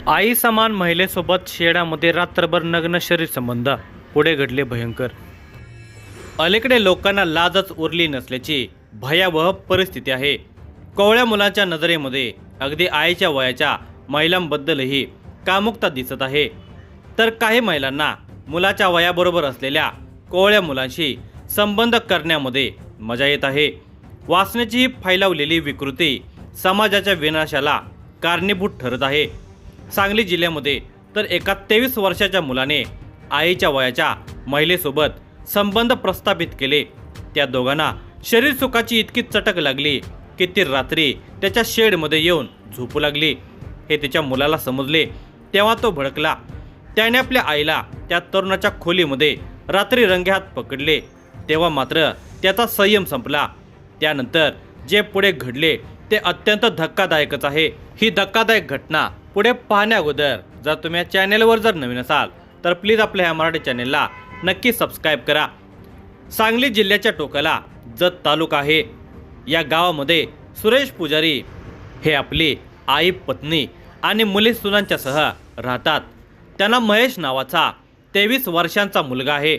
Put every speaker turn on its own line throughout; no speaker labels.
आई समान महिलेसोबत शेडामध्ये रात्रभर नग्न शरीर संबंध, पुढे घडले भयंकर। अलीकडे लोकांना लाजच उरली नसल्याची भयावह परिस्थिती आहे। कोवळ्या मुलांच्या नजरेमध्ये अगदी आईच्या वयाच्या महिलांबद्दलही कामुकता दिसत आहे, तर काही महिलांना मुलाच्या वयाबरोबर असलेल्या कोवळ्या मुलांशी संबंध करण्यामध्ये मजा येत आहे। वासनेची ही फैलावलेली विकृती समाजाच्या विनाशाला कारणीभूत ठरत आहे। सांगली जिल्ह्यामध्ये तर एका 23 वर्षाच्या मुलाने आईच्या वयाच्या महिलेसोबत संबंध प्रस्थापित केले। त्या दोघांना शरीर सुखाची इतकी चटक लागली की ती रात्री त्याच्या शेडमध्ये येऊन झोपू लागली। हे तिच्या मुलाला समजले तेव्हा तो भडकला। त्याने आपल्या आईला त्या तरुणाच्या खोलीमध्ये रात्री रंगेहात पकडले, तेव्हा मात्र त्याचा संयम संपला। त्यानंतर जे पुढे घडले ते अत्यंत धक्कादायकच आहे। ही धक्कादायक घटना पुढे पाहण्या अगोदर जर तुम्ही या चॅनेलवर जर नवीन असाल तर प्लीज आपल्या ह्या मराठी चॅनेलला नक्की सबस्क्राईब करा। सांगली जिल्ह्याच्या टोकाला जत तालुका आहे। या गावामध्ये सुरेश पुजारी हे आपली आई, पत्नी आणि मुली सुनांच्यासह राहतात। त्यांना महेश नावाचा 23 वर्षांचा मुलगा आहे।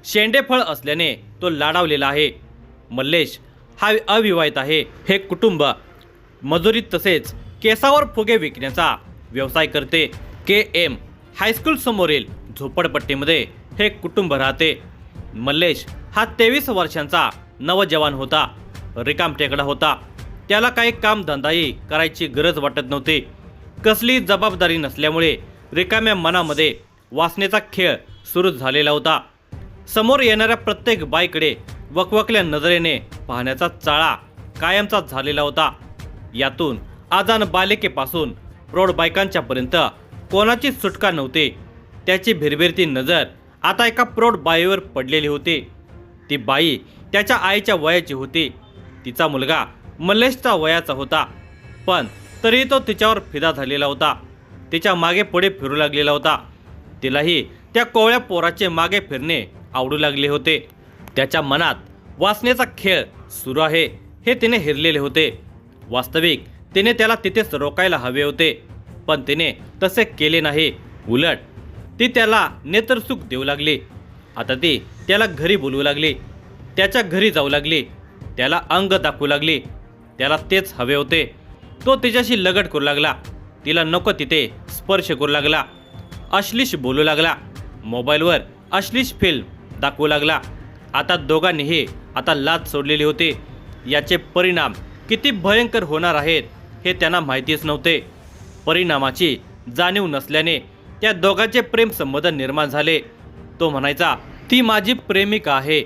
शेंडेफळ असल्याने तो लाडावलेला आहे। मल्लेश हा अविवाहित आहे। हे कुटुंब मजुरी तसेच केसावर फुगे विकण्याचा व्यवसाय करते। KM हायस्कूल समोरील झोपडपट्टीमध्ये हे कुटुंब राहते। मल्लेश हा 23 वर्षांचा नवजवान होता, रिकामटेकडा होता। त्याला काही कामधंदाही करायची गरज वाटत नव्हती। कसली जबाबदारी नसल्यामुळे रिकाम्या मनामध्ये वासनेचा खेळ सुरू झालेला होता। समोर येणाऱ्या प्रत्येक बाईकडे वकवकल्या नजरेने पाहण्याचा चाळा कायमचा झालेला होता। यातून आजान बालिकेपासून प्रौढ बायकांच्यापर्यंत कोणाची सुटका नव्हती। त्याची भिरभिरती नजर आता एका प्रौढ बाईवर पडलेली होती। ती बाई त्याच्या आईच्या वयाची होती। तिचा मुलगा मल्लेशचा वयाचा होता, पण तरी तो तिच्यावर फिदा झालेला होता। तिच्या मागे पुढे फिरू लागलेला होता। तिलाही त्या कोवळ्या पोराचे मागे फिरणे आवडू लागले होते। त्याच्या मनात वासनेचा खेळ सुरू आहे हे तिने हेरलेले होते। वास्तविक तिने त्याला तिथेच रोकायला हवे होते, पण तिने तसे केले नाही। उलट ती त्याला नेत्रसुख देऊ लागली। आता ती त्याला घरी बोलवू लागली, त्याच्या घरी जाऊ लागली, त्याला अंग दाखवू लागली। त्याला तेच हवे होते। तो तिच्याशी लगट करू लागला, तिला नको तिथे स्पर्श करू लागला, अश्लीष बोलू लागला, मोबाईलवर अश्लीष फिल्म दाखवू लागला। आता दोघांनीही आता लाज सोडलेली होती। याचे परिणाम किती भयंकर होणार आहेत हे त्यांना माहितीच नव्हते। परिणामाची जाणीव नसल्याने त्या दोघांचे प्रेम संबंध निर्माण झाले। तो म्हणायचा, ती माझी प्रेमिका आहे,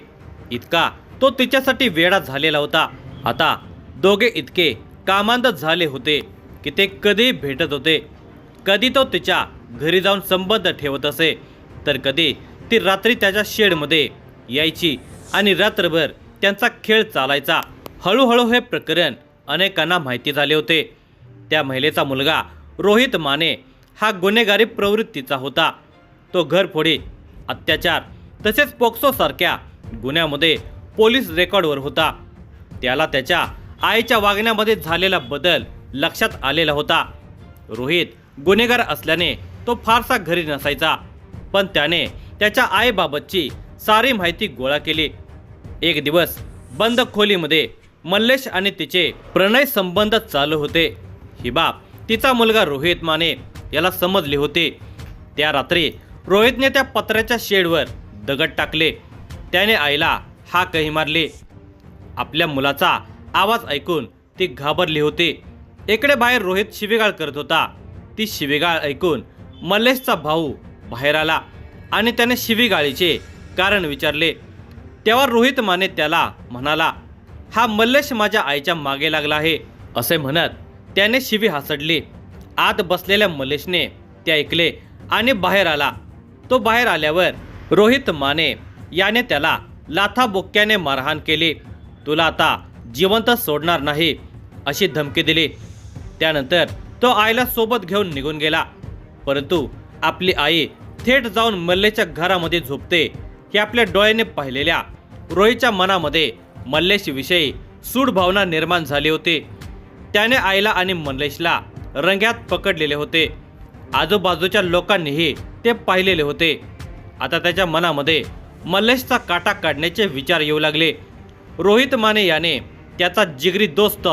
इतका तो तिच्यासाठी वेडा झालेला होता। आता दोघे इतके कामांध झाले होते की ते कधी भेटत होते। कधी तो तिच्या घरी जाऊन संबंध ठेवत असे, तर कधी ती रात्री त्याच्या शेडमध्ये यायची आणि रात्रभर त्यांचा खेळ चालायचा। हळूहळू हे प्रकरण अनेकांना माहिती झाले होते। त्या महिलेचा मुलगा रोहित माने हा गुन्हेगारी प्रवृत्तीचा होता। तो घरफोडी, अत्याचार तसेच पोक्सो सारख्या गुन्ह्यामध्ये पोलीस रेकॉर्डवर होता। त्याला त्याच्या आईच्या वागण्यामध्ये झालेला बदल लक्षात आलेला होता। रोहित गुन्हेगार असल्याने तो फारसा घरी नसायचा, पण त्याने त्याच्या आईबाबतची सारी माहिती गोळा केली। एक दिवस बंद खोलीमध्ये मल्लेश आणि तिचे प्रणय संबंध चालू होते। ही बाब तिचा मुलगा रोहित माने याला समजली होती। त्या रात्री रोहितने त्या पत्र्याच्या शेडवर दगड टाकले। त्याने आईला हाकही मारली। आपल्या मुलाचा आवाज ऐकून ती घाबरली होती। इकडे बाहेर रोहित शिवीगाळ करत होता। ती शिवीगाळ ऐकून मल्लेशचा भाऊ बाहेर आला आणि त्याने शिवीगाळीचे कारण विचारले। तेव्हा रोहित माने त्याला म्हणाला, हा मल्लेश माझ्या आईच्या मागे लागला आहे, असे म्हणत त्याने शिवी हासडली। आत बसलेल्या मल्लेशने ते ऐकले आणि बाहेर आला। तो बाहेर आल्यावर रोहित माने याने त्याला लाथाबुक्क्याने मारहाण केली। तुला आता जिवंत सोडणार नाही अशी धमकी दिली। त्यानंतर तो आईला सोबत घेऊन निघून गेला। परंतु आपली आई थेट जाऊन मल्लेशच्या घरामध्ये झोपते हे आपल्या डोळ्याने पाहिलेल्या रोहितच्या मनामध्ये मल्लेशविषयी सूड भावना निर्माण झाली होती। त्याने आईला आणि मल्लेशला रंग्यात पकडलेले होते। आजूबाजूच्या लोकांनीही ते पाहिलेले होते। आता त्याच्या मनामध्ये मल्लेशचा काटा काढण्याचे विचार येऊ लागले। रोहित माने याने त्याचा जिगरी दोस्त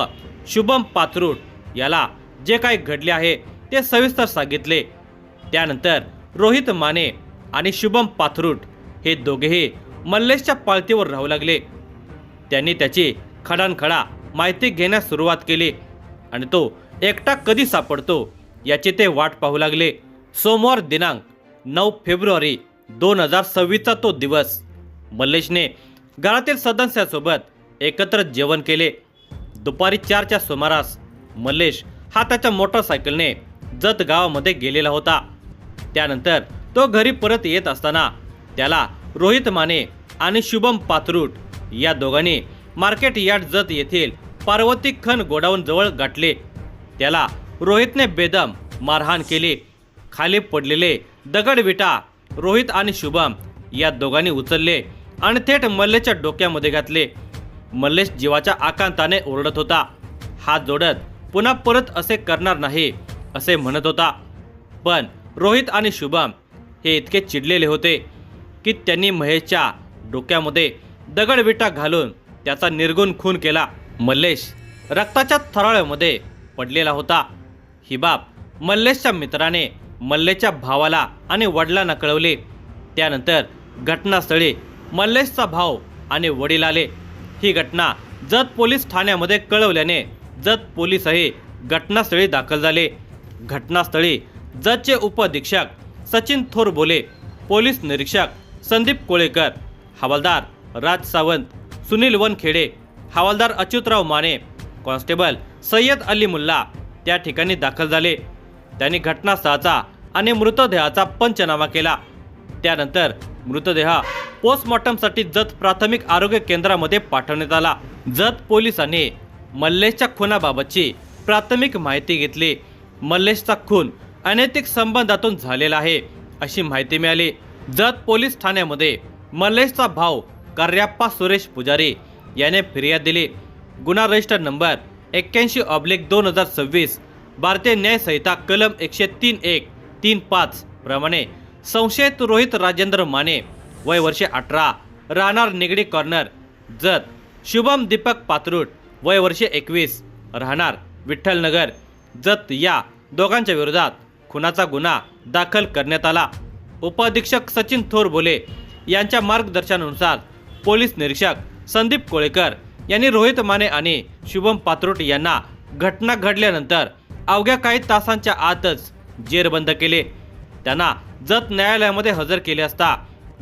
शुभम पाथरूट याला जे काही घडले आहे ते सविस्तर सांगितले। त्यानंतर रोहित माने आणि शुभम पाथरूट हे दोघेही मल्लेशच्या पाळतीवर राहू लागले। त्यांनी त्याची खडानखडा माहिती घेण्यास सुरुवात केली आणि तो एकटा कधी सापडतो याची ते वाट पाहू लागले। सोमवार दिनांक 9 फेब्रुवारी 2026चा तो दिवस मल्लेशने घरातील सदस्यांसोबत एकत्र जेवण केले। दुपारी 4च्या सुमारास मल्लेश हा त्याच्या मोटरसायकलने जत गावामध्ये गेलेला होता। त्यानंतर तो घरी परत येत असताना त्याला रोहित माने आणि शुभम पाथरूट या दोघांनी मार्केट यार्ड जत येथील पार्वती खन गोडाऊन जवळ गाठले। त्याला रोहितने बेदम मारहाण केली। खाली पडलेले दगडविटा रोहित आणि शुभम या दोघांनी उचलले आणि थेट मल्लेशच्या डोक्यामध्ये घातले। मल्लेश जीवाच्या आकांताने ओरडत होता। हात जोडत पुन्हा परत असे करणार नाही असे म्हणत होता। पण रोहित आणि शुभम हे इतके चिडलेले होते की त्यांनी महेशच्या डोक्यामध्ये दगडविटा घालून त्याचा निर्गुण खून केला। मल्लेश रक्ताच्या थराळ्यामध्ये पडलेला होता। ही बाब मल्लेशच्या मित्राने मल्लेशच्या भावाला आणि वडिलांना कळवले। त्यानंतर घटनास्थळी मल्लेशचा भाऊ आणि वडील आले। ही घटना जत पोलीस ठाण्यामध्ये कळवल्याने जत पोलीसही घटनास्थळी दाखल झाले। घटनास्थळी जतचे उपअधीक्षक सचिन थोरबोले, पोलीस निरीक्षक संदीप कोळेकर, हवालदार राज सावंत, सुनील वनखेडे, हवालदार अच्युतराव माने, कॉन्स्टेबल सय्यद अली मुल्ला त्या ठिकाणी दाखल झाले। त्यांनी घटनास्थळाचा आणि मृतदेहाचा पंचनामा केला। त्यानंतर मृतदेह पोस्टमॉर्टमसाठी जत प्राथमिक आरोग्य केंद्रामध्ये पाठवण्यात आला। जत पोलिसांनी मल्लेशच्या खुनाबाबतची प्राथमिक माहिती घेतली। मल्लेशचा खून अनैतिक संबंधातून झालेला आहे अशी माहिती मिळाली। जत पोलीस ठाण्यामध्ये मल्लेशचा भाऊ कार्याप्पा सुरेश पुजारी याने फिर्याद दिली। गुन्हा रजिस्टर नंबर 81/2026 भारतीय न्याय संहिता कलम 103(1)(3)(5) प्रमाणे संशयित रोहित राजेंद्र माने वय वर्षे 18 राहणार निगडी कॉर्नर जत, शुभम दीपक पाथरूट वय वर्षे 21 राहणार विठ्ठलनगर जत या दोघांच्या विरोधात खुनाचा गुन्हा दाखल करण्यात आला। उपअधीक्षक सचिन थोरबोले यांच्या मार्गदर्शनानुसार पोलीस निरीक्षक संदीप कोळेकर यांनी रोहित माने आणि शुभम पाथरूट यांना घटना घडल्यानंतर अवघ्या काही तासांच्या आतच जेरबंद केले। त्यांना जत न्यायालयामध्ये हजर केले असता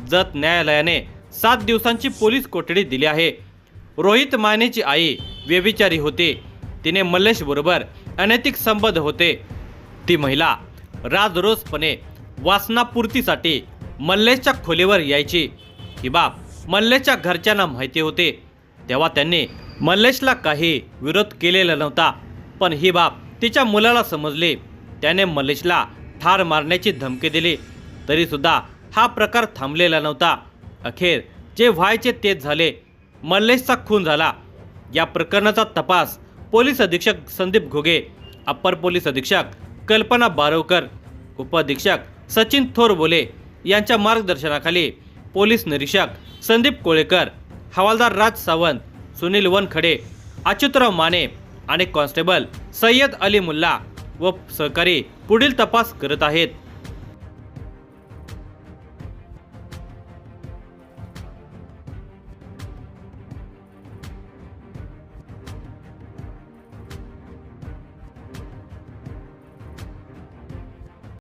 जत न्यायालयाने 7 दिवसांची पोलीस कोठडी दिली आहे। रोहित मानेची आई व्यभिचारी होती। तिने मल्लेश बरोबर अनैतिक संबंध होते। ती महिला राजरोसपणे वासनापूर्तीसाठी मल्लेशच्या खोलीवर यायची। ही बाब मल्लेशच्या घरच्यांना माहिती होते। तेव्हा त्यांनी मल्लेशला काही विरोध केलेला नव्हता। पण ही बाब तिच्या मुलाला समजली। त्याने मल्लेशला ठार मारण्याची धमकी दिली। तरी सुद्धा हा प्रकार थांबलेला नव्हता। अखेर जे व्हायचे तेच झाले। मल्लेशचा खून झाला। या प्रकरणाचा तपास पोलीस अधीक्षक संदीप घोगे, अप्पर पोलीस अधीक्षक कल्पना बारवकर, उपअधीक्षक सचिन थोरबोले यांच्या मार्गदर्शनाखाली पोलीस निरीक्षक संदीप कोळेकर, हवालदार राज सावंत, सुनील वनखडे, अच्युतराव माने आणि कॉन्स्टेबल सय्यद अली मुल्ला व सहकारी पुढील तपास करत आहेत।